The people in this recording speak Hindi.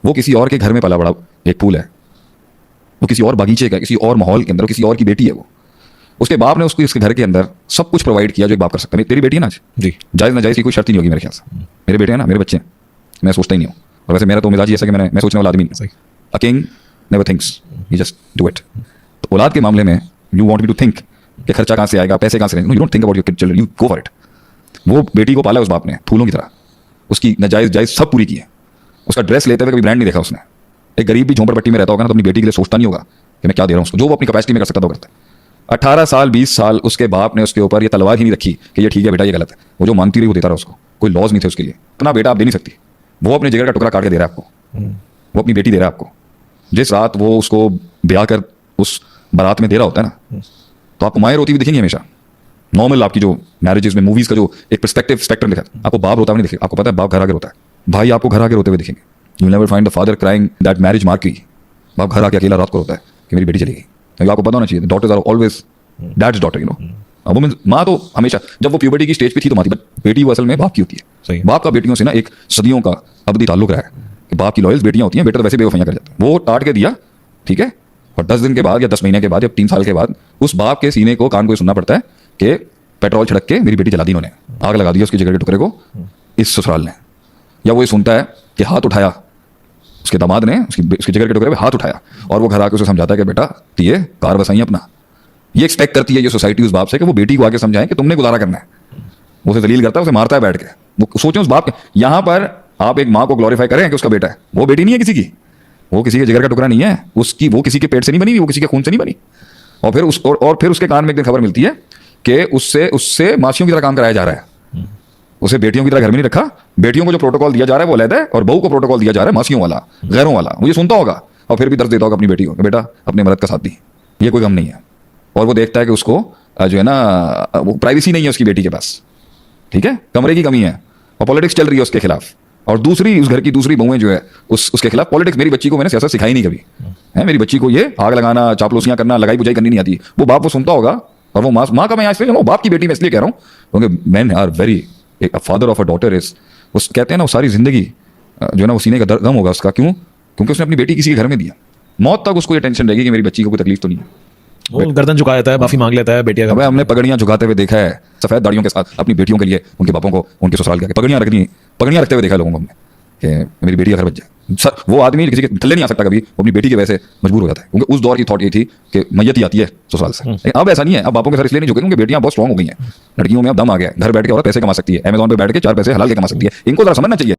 वो किसी और के घर में पला बड़ा एक फूल है, वो किसी और बगीचे का, किसी और माहौल के अंदर, किसी और की बेटी है वो। उसके बाप ने उसको इसके घर के अंदर सब कुछ प्रोवाइड किया जो एक बाप कर सकता है। तेरी बेटी है ना आज, जी, जायज़ ना जायज़ की कोई शर्त ही नहीं होगी मेरे ख्याल से। मेरे बेटे हैं ना, मेरे बच्चे हैं, मैं सोचता ही नहीं हूँ। और वैसे मेरा तो मिजाज ही ऐसा कि मैं सोचने वाला आदमी नहीं। A king never thinks, he just do it. तो औलाद के मामले में you want me to think कि खर्चा कहाँ से आएगा, पैसे कहाँ से आएंगे। You don't think about your children, you go for it. वो बेटी को पाला उस बाप ने फूलों की तरह, उसकी नाजायज़ जायज़ सब पूरी की है। उसका ड्रेस लेते हुए कभी ब्रांड नहीं देखा उसने। एक गरीब भी झोंपड़पट्टी में रहता होगा ना, तो अपनी बेटी के लिए सोचता नहीं होगा कि मैं क्या दे रहा हूँ उसको। जो वो अपनी कैपेसिटी में कर सकता था वो करता है। 18 साल 20 साल उसके बाप ने उसके ऊपर ये तलवार ही नहीं रखी कि ये ठीक है बेटा, ये गलत है। वो जो मांगती रही वो देता रहा उसको, कोई लॉज नहीं थे उसके लिए। अपना बेटा आप दे नहीं सकती, वो अपने जिगर का टुकड़ा काट के दे रहा है आपको, वो अपनी बेटी दे रहा है आपको। जिस रात वो उसको ब्याह कर उस बारात में दे रहा होता है ना, तो आपको माएँ रोती हुई दिखेंगी हमेशा। नॉर्मल आपकी जो मैरिजेस में मूवीज का जो एक पर्सपेक्टिव स्पेक्ट्रम दिखा, आपको बाप रोता हुआ नहीं दिखेगा। आपको पता है बाप घर आके रोता है, भाई आपको घर आके रोते हुए दिखेंगे। You never find the father crying that marriage mark की। बाप घर आके अकेला रात को रोता है कि मेरी बेटी चली गई। क्योंकि आपको पता होना चाहिए daughters are always dad's daughter, you know. Women माँ तो हमेशा, जब वो प्यूबर्टी की स्टेज पे थी तो माँ थी, बट बेटी वो असल में बाप की होती है। बाप का बेटियों से ना एक सदियों का अबदी ताल्लुक रहा है कि बाप की लॉयल्स बेटियां होती हैं, बेटा तो वैसे बेवफाइयां कर जाते हैं। वो टाट के दिया, ठीक है, और 10 दिन के बाद या 10 महीने के बाद या 3 साल के बाद उस बाप के सीने को कान को सुनना पड़ता है कि पेट्रोल छिड़क के मेरी बेटी जला दी इन्होंने, आग लगा दी उसकी जिगर के टुकड़े को इस ससुराल ने। या वो ये सुनता है कि हाथ उठाया उसके दामाद ने, उसकी जिगर के टुकड़े पे हाथ उठाया, और वो घर आके उसे समझाता है कि बेटा ये कार बसाई अपना। ये एक्सपेक्ट करती है ये सोसाइटी उस बाप से कि वो बेटी को आके समझाए कि तुमने गुजारा करना है। वो उसे दलील करता है, उसे मारता है बैठ के। वो सोचें उस बाप के, यहाँ पर आप एक माँ को ग्लोरीफाई करें कि उसका बेटा है, वो बेटी नहीं है किसी की, वो किसी के जिगर का टुकड़ा नहीं है उसकी, वो किसी के पेट से नहीं बनी, वो किसी के खून से नहीं बनी। और फिर उसके कान में एक दिन खबर मिलती है कि उससे मासियों की तरह काम कराया जा रहा है। उसे बेटियों की तरह घर में नहीं रखा, बेटियों को जो प्रोटोकॉल दिया जा रहा है वो अलग है, और बहू को प्रोटोकॉल दिया जा रहा है मासियों वाला, गैरों वाला। मुझे सुनता होगा और फिर भी दर्द देता होगा अपनी बेटी को, बेटा अपने मदद का साथ दी, ये कोई गम नहीं है। और वो देखता है कि उसको जो है ना, वो प्राइवेसी नहीं है उसकी बेटी के पास, ठीक है, कमरे की कमी है, और पॉलिटिक्स चल रही है उसके खिलाफ। और दूसरी उस घर की दूसरी बहुएं जो है उसके खिलाफ पॉलिटिक्स। मेरी बच्ची को मैंने सियासत सिखाई नहीं कभी है, मेरी बच्ची को ये आग लगाना, चापलूसियां करना, लगाई बुझाई करनी नहीं आती। वो बाप वो सुनता होगा, और वो माँ का मैं इसलिए बाप की बेटी में इसलिए कह रहा हूँ क्योंकि man are very, father of a daughter is, उस कहते हैं ना वो सारी जिंदगी जो है ना वो सीने का दम होगा उसका। क्यों? क्योंकि उसने अपनी बेटी किसी के घर में दिया, मौत तक उसको ये टेंशन रहेगी कि मेरी बच्ची को कोई तकलीफ तो नहीं है। वो गर्दन झुका देता है, माफी मांग लेता है बेटिया का। हमने पगड़ियां झुकाते हुए देखा है सफेद दाढ़ियों के साथ अपनी बेटियों के लिए, उनके बापों को, उनके ससुराल के पगड़ियां रखते हुए देखा लोगों को हमने कि मेरी बेटी का घर बच जाए। वो आदमी किसी के थल्ले नहीं आ सकता कभी, वो अपनी बेटी की वजह से मजबूर हो जाता है। क्योंकि उस दौर की थॉट ये थी कि मैयत ही आती है ससुराल से। लेकिन अब ऐसा नहीं है, अब बापों के सर इसलिए नहीं झुके क्योंकि बेटियां बहुत स्ट्रॉन्ग हो गई हैं। लड़कियों में अब दम आ गया, घर बैठ के औरत पैसे कमा सकती है, अमेज़न पे बैठ के 4 पैसे हलाल के कमा सकती है। इनको जरा समझना चाहिए।